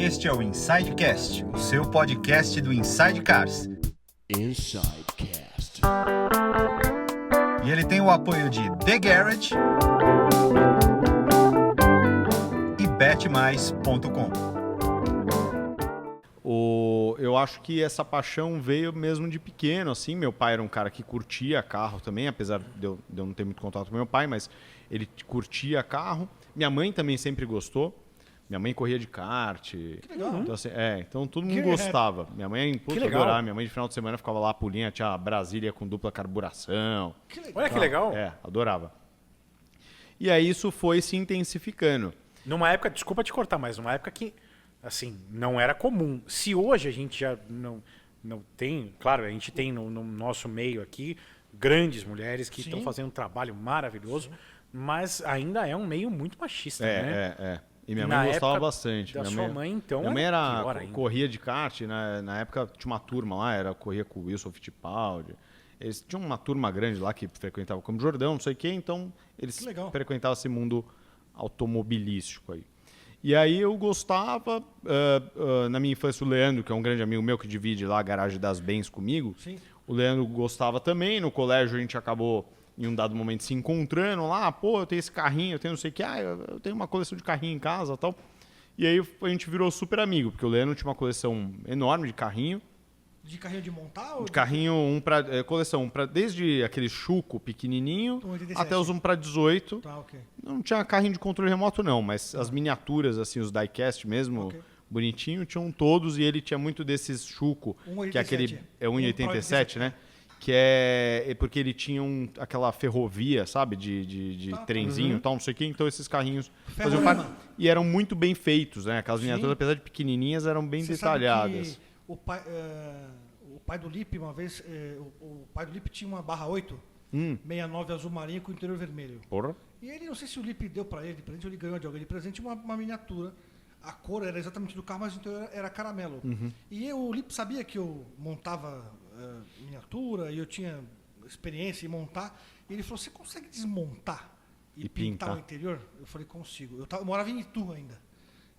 Este é o Insidecast, o seu podcast do Inside Cars. Insidecast. E ele tem o apoio de The Garage e betmais.com. Eu acho que essa paixão veio mesmo de pequeno, assim. Meu pai era um cara que curtia carro também, apesar de eu não ter muito contato com meu pai, mas ele curtia carro. Minha mãe também sempre gostou. Minha mãe corria de kart. Que legal. Então, assim, então todo mundo gostava. Minha mãe adorava. Minha mãe de final de semana ficava lá, pulinha, tinha Brasília com dupla carburação. Olha que legal. Adorava. E aí isso foi se intensificando. Numa época, desculpa te cortar, mas numa época que, assim, não era comum. Se hoje a gente já não tem, claro, a gente tem no nosso meio aqui grandes mulheres que estão fazendo um trabalho maravilhoso, mas ainda é um meio muito machista, né? E minha mãe gostava bastante. Da sua mãe, então, minha mãe corria de kart, né? Na época tinha uma turma lá, corria com o Wilson Fittipaldi. Eles tinham uma turma grande lá que frequentava como Jordão, não sei o quê, então eles frequentavam esse mundo automobilístico aí. E aí eu gostava, na minha infância, o Leandro, que é um grande amigo meu que divide lá a garagem das Bens comigo, o Leandro gostava também, no colégio a gente acabou em um dado momento se encontrando lá, eu tenho esse carrinho, eu tenho não sei o que, eu tenho uma coleção de carrinho em casa e tal. E aí a gente virou super amigo, porque o Leandro tinha uma coleção enorme de carrinho. De carrinho de montar? Ou de carrinho, coleção, desde aquele Chuco pequenininho até os 1/18. Tá, ok. Não tinha carrinho de controle remoto não, mas as miniaturas, assim, os diecast mesmo, bonitinho, tinham todos, e ele tinha muito desses Chuco, que é aquele 1,87, né? Que é porque ele tinha aquela ferrovia, sabe, de trenzinho e tal, não sei o que, então esses carrinhos faziam parte, e eram muito bem feitos, né? Aquelas miniaturas, apesar de pequenininhas, eram bem detalhadas. O pai do Lipe, uma vez, o pai do Lipe tinha uma barra 8, 69 azul marinho com interior vermelho. Porra. E ele, não sei se o Lipe deu para ele de presente ou ele ganhou de alguém de presente uma miniatura. A cor era exatamente do carro, mas o interior era caramelo. E o Lipe sabia que eu montava miniatura e eu tinha experiência em montar. E ele falou, você consegue desmontar e pintar o interior? Eu falei, consigo. Eu morava em Itu ainda.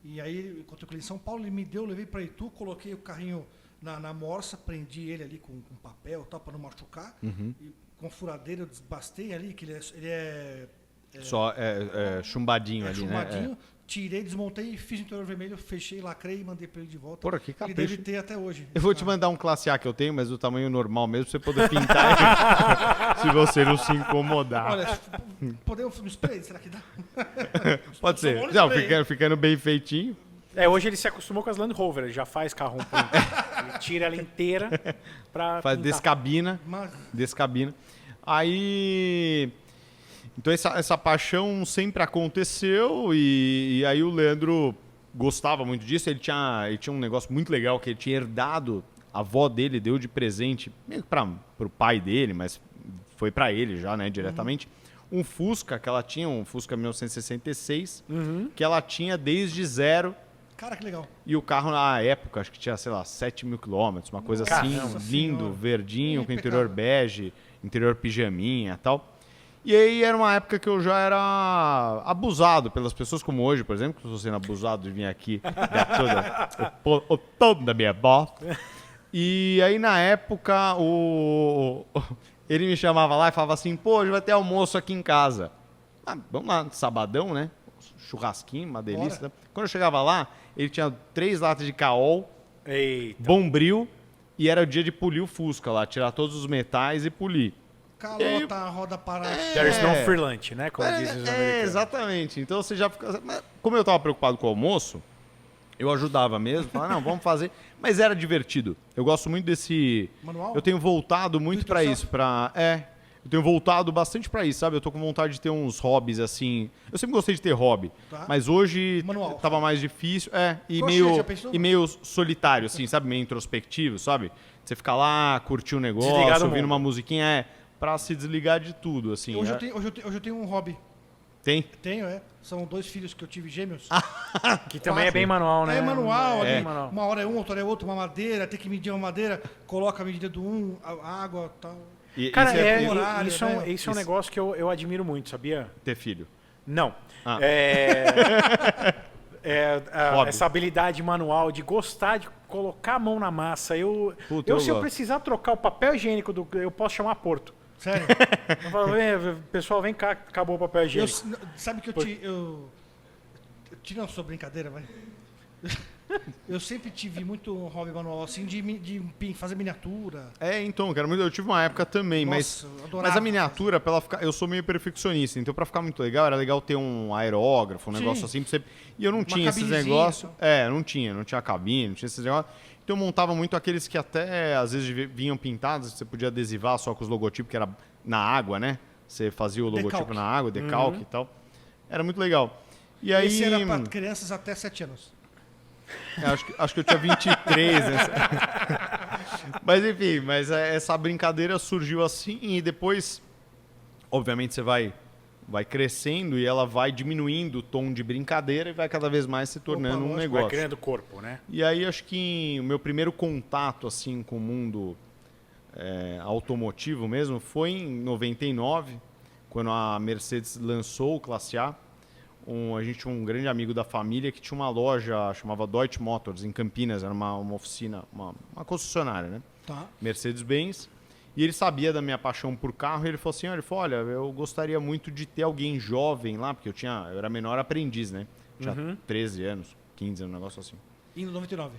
E aí, enquanto eu colhi em São Paulo, ele me deu, levei para Itu, coloquei o carrinho na morsa, prendi ele ali com papel tal, para não machucar. E com furadeira eu desbastei ali, que ele é chumbadinho ali, chumbadinho, né? Tirei, desmontei, fiz o interior vermelho, fechei, lacrei e mandei para ele de volta. Porra, que capricho. Ele deve ter até hoje. Eu vou te mandar um classe A que eu tenho, mas do tamanho normal mesmo, pra você poder pintar se você não se incomodar. Olha, podemos no spray, será que dá? Pode ser. Não, ficando bem feitinho. Hoje ele se acostumou com as Land Rover, ele já faz carro ele tira ela inteira pra faz descabina. Aí... Então essa paixão sempre aconteceu e aí o Leandro gostava muito disso. Ele tinha um negócio muito legal que ele tinha herdado, a avó dele deu de presente, meio que pro pai dele, mas foi para ele já, né, diretamente. Um Fusca que ela tinha, um Fusca 1966, que ela tinha desde zero. Cara, que legal. E o carro na época, acho que tinha, sei lá, 7 mil quilômetros, uma coisa assim, lindo, verdinho, com interior bege, interior pijaminha e tal. E aí era uma época que eu já era abusado pelas pessoas, como hoje, por exemplo, que eu estou sendo abusado de vir aqui dar o tom da minha bota. E aí na época ele me chamava lá e falava assim, hoje vai ter almoço aqui em casa. Vamos lá, sabadão, né? Churrasquinho, uma delícia. Bora. Quando eu chegava lá, ele tinha 3 latas de caol, bombril, e era o dia de polir o Fusca lá, tirar todos os metais e polir. Calota, a roda parada. There's no free lunch, né? Como dizem os americanos. Exatamente. Então você já fica... Como eu estava preocupado com o almoço, eu ajudava mesmo. Falava, não, vamos fazer. Mas era divertido. Eu gosto muito desse... Manual? Eu tenho voltado muito para isso. Eu tenho voltado bastante para isso, sabe? Eu tô com vontade de ter uns hobbies, assim... Eu sempre gostei de ter hobby. Mas hoje tava mais difícil. E meio solitário, assim, sabe? Meio introspectivo, sabe? Você ficar lá, curtir um negócio, ouvindo uma musiquinha, pra se desligar de tudo, assim. Hoje eu tenho um hobby. Tem? Tenho, São 2 filhos que eu tive gêmeos. Que também é bem manual, né? É manual. Manual. Uma hora é um, outra hora é outro, uma madeira, tem que medir uma madeira, coloca a medida do a água e tal. Cara, isso é um negócio que eu admiro muito, sabia? Ter filho. Não. essa habilidade manual de gostar de colocar a mão na massa. Se eu gosto. precisar trocar o papel higiênico, eu posso chamar Porto. Sério? Eu falo, pessoal, vem cá, acabou o papel higiênico. Sabe que tirando sua brincadeira, vai. Eu sempre tive muito hobby manual, assim, de fazer miniatura. Então, cara, eu tive uma época também, Nossa, mas a miniatura, pra ela ficar, eu sou meio perfeccionista, então pra ficar muito legal, era legal ter um aerógrafo, um negócio assim, pra você, e eu não tinha esses negócios, não tinha cabine, não tinha esses negócios, então eu montava muito aqueles que até, às vezes, vinham pintados, você podia adesivar só com os logotipos, que era na água, né? Você fazia o logotipo Decalque. na água, decalque e tal, era muito legal. E aí, esse era pra crianças até 7 anos. Acho que eu tinha 23, né? Mas enfim, essa brincadeira surgiu assim e depois, obviamente, você vai crescendo e ela vai diminuindo o tom de brincadeira e vai cada vez mais se tornando um negócio. Vai criando corpo, né? E aí acho que o meu primeiro contato assim com o mundo automotivo mesmo foi em 99, quando a Mercedes lançou o Classe A. A gente tinha um grande amigo da família que tinha uma loja, chamava Deutsche Motors, em Campinas, era uma oficina, uma concessionária, né? Tá. Mercedes-Benz. E ele sabia da minha paixão por carro e ele falou assim, olha, eu gostaria muito de ter alguém jovem lá, porque eu era menor aprendiz, né? Tinha 13 anos, 15 anos, um negócio assim. E no 99?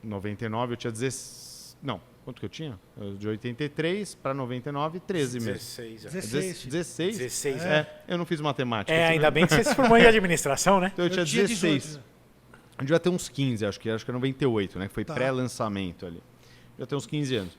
Em 99 eu tinha 16... Não, quanto que eu tinha? De 83 para 99, 13 mesmo. 16? 16, eu não fiz matemática. Ainda bem que você se formou em administração, né? Então eu tinha 16. 18. A gente vai ter uns 15, acho que é 98, né? Que foi pré-lançamento ali. Já tem uns 15 anos.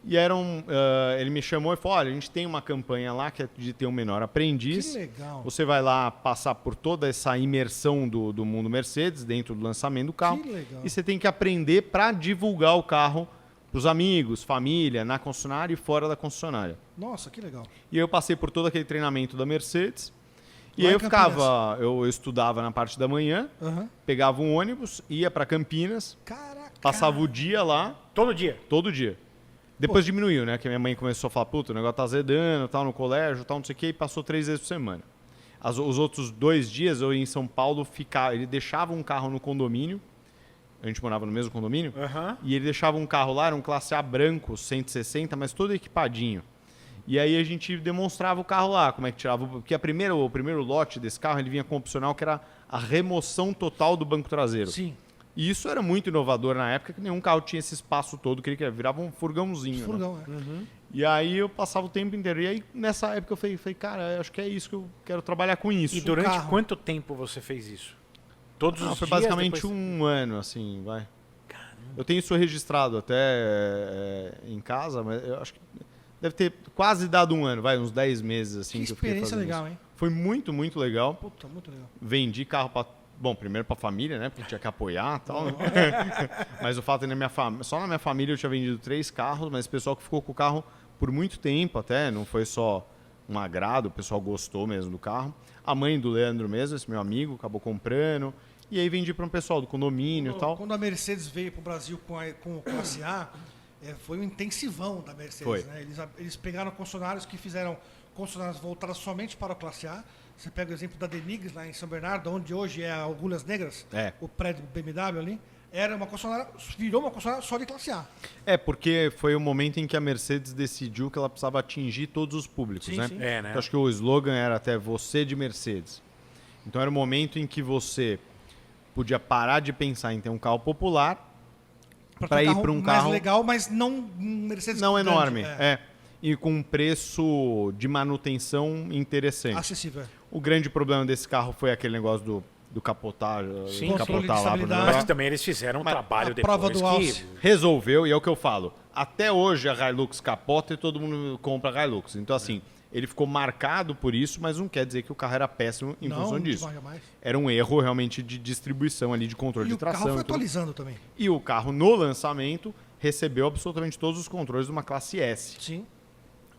E ele me chamou e falou, olha, a gente tem uma campanha lá que é de ter um menor aprendiz. Que legal. Você vai lá passar por toda essa imersão do mundo Mercedes dentro do lançamento do carro. Que legal. E você tem que aprender para divulgar o carro para os amigos, família, na concessionária e fora da concessionária. Nossa, que legal. E aí eu passei por todo aquele treinamento da Mercedes. E Lá aí em eu estudava na parte da manhã, pegava um ônibus, ia para Campinas, Caraca. passava o dia lá. Todo dia? Todo dia. Depois diminuiu, né? Que minha mãe começou a falar, puta, o negócio tá azedando, tal, no colégio, tal, não sei o quê, e passou 3 vezes por semana. Os outros 2 dias eu ia em São Paulo, ele deixava um carro no condomínio, a gente morava no mesmo condomínio, e ele deixava um carro lá, era um Classe A branco, 160, mas todo equipadinho. E aí a gente demonstrava o carro lá, como é que tirava, porque o primeiro lote desse carro, ele vinha com um opcional que era a remoção total do banco traseiro. Sim. E isso era muito inovador na época, que nenhum carro tinha esse espaço todo, que ele virava um furgãozinho. Furgão, né? E aí eu passava o tempo inteiro. E aí nessa época eu falei, cara, acho que é isso que eu quero trabalhar com isso. E durante quanto tempo você fez isso? Todos os foi dias? basicamente depois... um ano, assim, vai. Caramba. Eu tenho isso registrado até em casa, mas eu acho que deve ter quase dado um ano, uns 10 meses, assim. Que experiência legal, hein? Foi muito, muito legal. Puta, muito legal. Vendi carro para... Bom, primeiro para a família, né? Porque tinha que apoiar e tal. Né? Mas o fato é que só na minha família eu tinha vendido 3 carros, mas o pessoal que ficou com o carro por muito tempo até, não foi só um agrado, o pessoal gostou mesmo do carro. A mãe do Leandro mesmo, esse meu amigo, acabou comprando. E aí vendi para um pessoal do condomínio e tal. Quando a Mercedes veio para o Brasil com o Classe A, foi um intensivão da Mercedes. Foi. Né? Eles pegaram concessionários que fizeram concessionários voltadas somente para o Classe A. Você pega o exemplo da Denigres, lá em São Bernardo, onde hoje é a Agulhas Negras, o prédio do BMW ali, virou uma concessionária só de Classe A. Porque foi o momento em que a Mercedes decidiu que ela precisava atingir todos os públicos, Sim, né? sim. Né? Então, acho que o slogan era até você de Mercedes. Então era o momento em que você podia parar de pensar em ter um carro popular para ir para um carro mais legal, mas não um Mercedes não grande, enorme, e com um preço de manutenção interessante. acessível. O grande problema desse carro foi aquele negócio do capotar, Sim, capotar lá. Mas que também eles fizeram um trabalho depois prova do alce. Resolveu, e é o que eu falo. Até hoje a Hilux capota e todo mundo compra a Hilux. Então, assim, ele ficou marcado por isso, mas não quer dizer que o carro era péssimo em função disso. Era um erro realmente de distribuição ali, de controle de tração. E o carro foi atualizando também. E o carro, no lançamento, recebeu absolutamente todos os controles de uma classe S. Sim.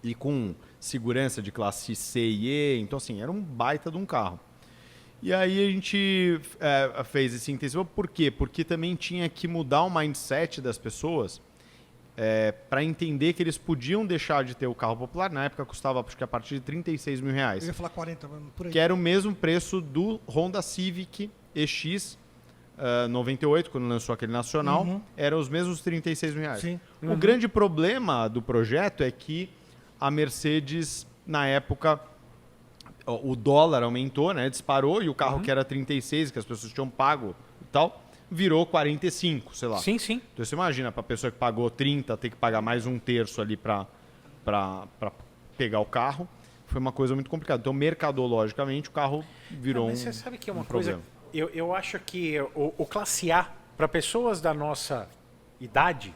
E com segurança de classe C e E. Então, assim, era um baita de um carro. E aí a gente fez esse intensivo. Por quê? Porque também tinha que mudar o mindset das pessoas para entender que eles podiam deixar de ter o carro popular. Na época custava, acho que a partir de 36 mil reais. Eu ia falar 40, por aí. Que era o mesmo preço do Honda Civic EX 98, quando lançou aquele nacional, eram os mesmos R$36.000. Sim. O grande problema do projeto é que a Mercedes, na época, o dólar aumentou, né? Disparou, e o carro que era 36, que as pessoas tinham pago e tal, virou 45, sei lá. Sim, sim. Então você imagina, para a pessoa que pagou 30, ter que pagar mais um terço ali para pegar o carro, foi uma coisa muito complicada. Então, mercadologicamente, o carro virou Mas você sabe que é uma coisa... problema. Eu acho que o Classe A, para pessoas da nossa idade,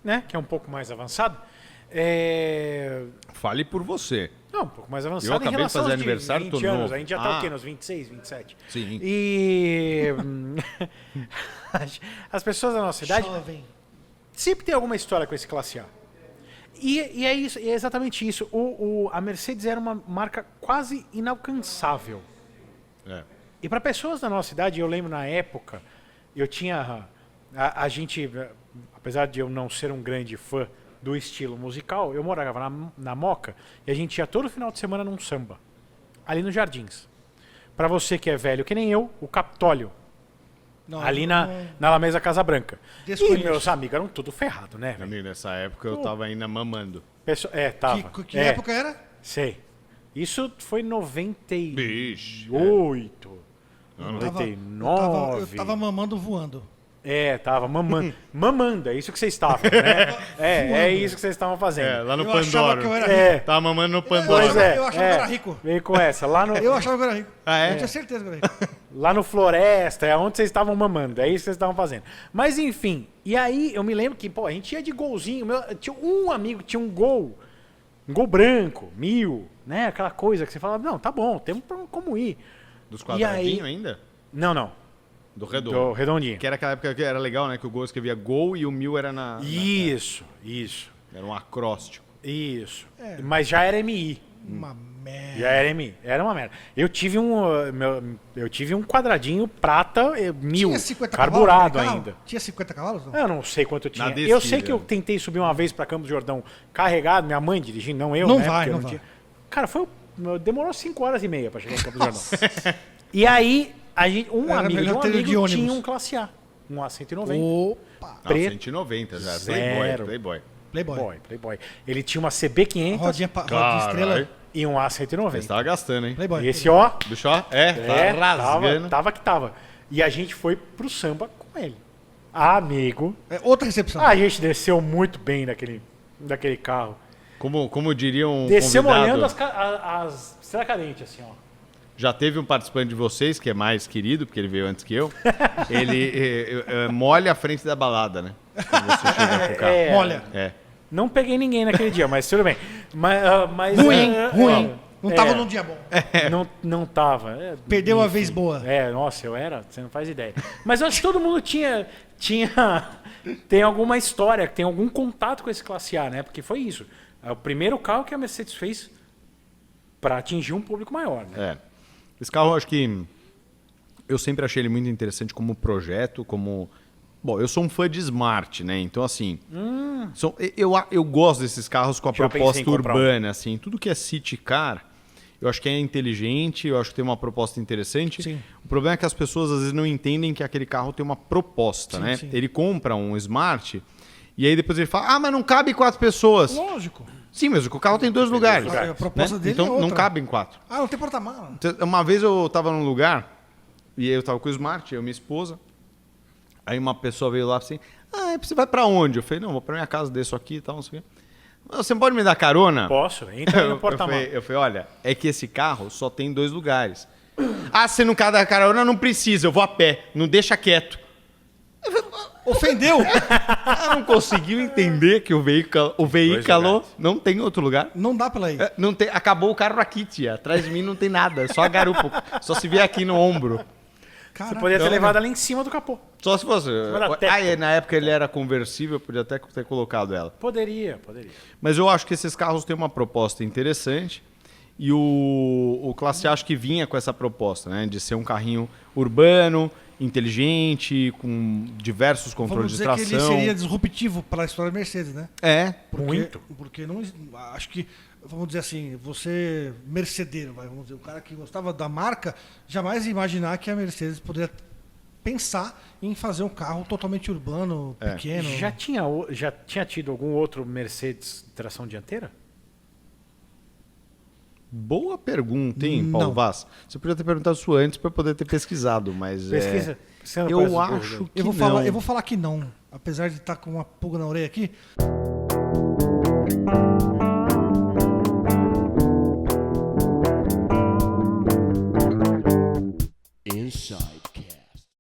né, que é um pouco mais avançado, Fale por você. não, um pouco mais avançado Eu acabei em relação de fazer aos aniversário, 20 tô anos. novo. A gente já tá o quê? Nos 26, 27? Sim. E as pessoas da nossa idade Jovem. sempre tem alguma história com esse Classe A. E é isso, é exatamente isso. A Mercedes era uma marca quase inalcançável. É. E para pessoas da nossa idade, eu lembro na época, eu tinha... A gente, apesar de eu não ser um grande fã do estilo musical, eu morava na Moca e a gente ia todo final de semana num samba, ali nos Jardins. Para você que é velho, que nem eu, o Capitólio, Não, ali não- na Alameda Casa Branca. E Desconheço. meus amigos eram tudo ferrado, né, velho? Amigo, nessa época eu tava ainda mamando. Tava. Que época era? Sei. Isso foi em 98. Bicho. Eu 99. tava mamando voando. Tava mamando. Mamando, é isso que vocês estavam, né? É isso que vocês estavam fazendo. É, lá no Eu achava Pandoro. que eu era rico. Tava mamando no Pois Pandoro. é. Eu achava que eu era rico. Veio com essa. Eu achava que eu era rico. Ah, é? Eu tinha certeza que eu era rico. Lá no Floresta, é onde vocês estavam mamando. É isso que vocês estavam fazendo. Mas enfim, e aí eu me lembro que, pô, a gente ia de golzinho. Tinha um amigo que tinha um gol branco, 1000, né? Aquela coisa que você fala, não, tá bom, temos como ir. Dos E quadradinhos aí- ainda? Não. Do redondo. Do redondinho. Que era aquela época que era legal, né? Que o Gol escrevia Gol e o 1000 era Isso. Era um acróstico. Isso. Mas já era MI. Uma merda. Já era MI. Era uma merda. Eu tive um quadradinho prata 1000. Tinha 50 carburado cavalos? ainda. Tinha 50 cavalos? Não? Eu não sei quanto eu tinha. Na Eu descida. sei que eu tentei subir uma vez pra Campos do Jordão carregado, minha mãe dirigindo, não eu, Não né? vai, porque eu não vai. tinha. Cara, demorou 5 horas e meia pra chegar em Campos do Jordão. E aí, um Era amigo de melhor um ter ido de amigo ônibus. tinha um Classe A. Um A190. Opa. Não, Preto. 190 já. Zero. Playboy. Playboy. Ele tinha uma CB500 Rodinha de estrela. Caralho. e um A190. Você tava gastando, hein? Playboy. E esse, ó, Bicho, ó. Tá rasgando. tava que tava. E a gente foi pro samba com ele. Amigo. É outra recepção. A gente desceu muito bem daquele carro. Como diria um Descemos convidado, olhando as estrela cadente, assim, ó. já teve um participante de vocês, que é mais querido, porque ele veio antes que eu, ele molha a frente da balada, né? Quando você chega com o carro. Molha. É. Não peguei ninguém naquele dia, mas tudo bem. Mas, Ruim. Não tava num dia bom. Não tava. Perdeu a Enfim. vez boa. Nossa, você não faz ideia. Mas eu acho que todo mundo tem alguma história, tem algum contato com esse Classe A, né? Porque foi isso. É o primeiro carro que a Mercedes fez para atingir um público maior, né? Esse carro, eu acho que eu sempre achei ele muito interessante como projeto, como... Bom, eu sou um fã de Smart, né? Então, assim, eu gosto desses carros com a Já pensei em proposta comprar um. urbana, assim. Tudo que é city car, eu acho que é inteligente, eu acho que tem uma proposta interessante. Sim. O problema é que as pessoas, às vezes, não entendem que aquele carro tem uma proposta, Sim, né? sim. Ele compra um Smart e aí depois ele fala, mas não cabe 4 pessoas. Lógico. Sim, mas o carro tem 2 lugares. A proposta né? dele Então, é outra. não cabem 4. Ah, não tem porta-mala. Uma vez eu tava num lugar, e aí eu tava com o Smart, eu e minha esposa. Aí uma pessoa veio lá assim, você vai pra onde? Eu falei, não, vou pra minha casa, desço aqui e tal, não sei o quê. Você pode me dar carona? Posso? Entra aí no porta-malas. Eu falei, olha, é que esse carro só tem 2 lugares. Você não quer dar carona? Não precisa, eu vou a pé, não deixa quieto. Ofendeu? Ela não conseguiu entender que o veículo lugares. não tem outro lugar. Não dá pra ela ir. Não tem, acabou o carro aqui, tia. Atrás de mim não tem nada, só a garupa. Só se vier aqui no ombro. Você poderia ter levado ela em cima do capô. Só se fosse. da teto. Na época ele era conversível, eu podia até ter colocado ela. Poderia. Mas eu acho que esses carros têm uma proposta interessante. E o Classe A acho que vinha com essa proposta, né? De ser um carrinho urbano, inteligente, com diversos Vamos controles de dizer que tração. ele seria disruptivo para a história da Mercedes, né? É. Muito. Porque não, acho que, vamos dizer assim, você mercedeiro, vamos dizer, o cara que gostava da marca, jamais ia imaginar que a Mercedes poderia pensar em fazer um carro totalmente urbano, pequeno. Já tinha tido algum outro Mercedes tração dianteira? Boa pergunta, hein, Paulo Não. Vaz? Você podia ter perguntado isso antes para poder ter pesquisado, mas Pesquisa. Você não eu conhece acho o- que Eu vou não. falar que não. Apesar de estar com uma pulga na orelha aqui,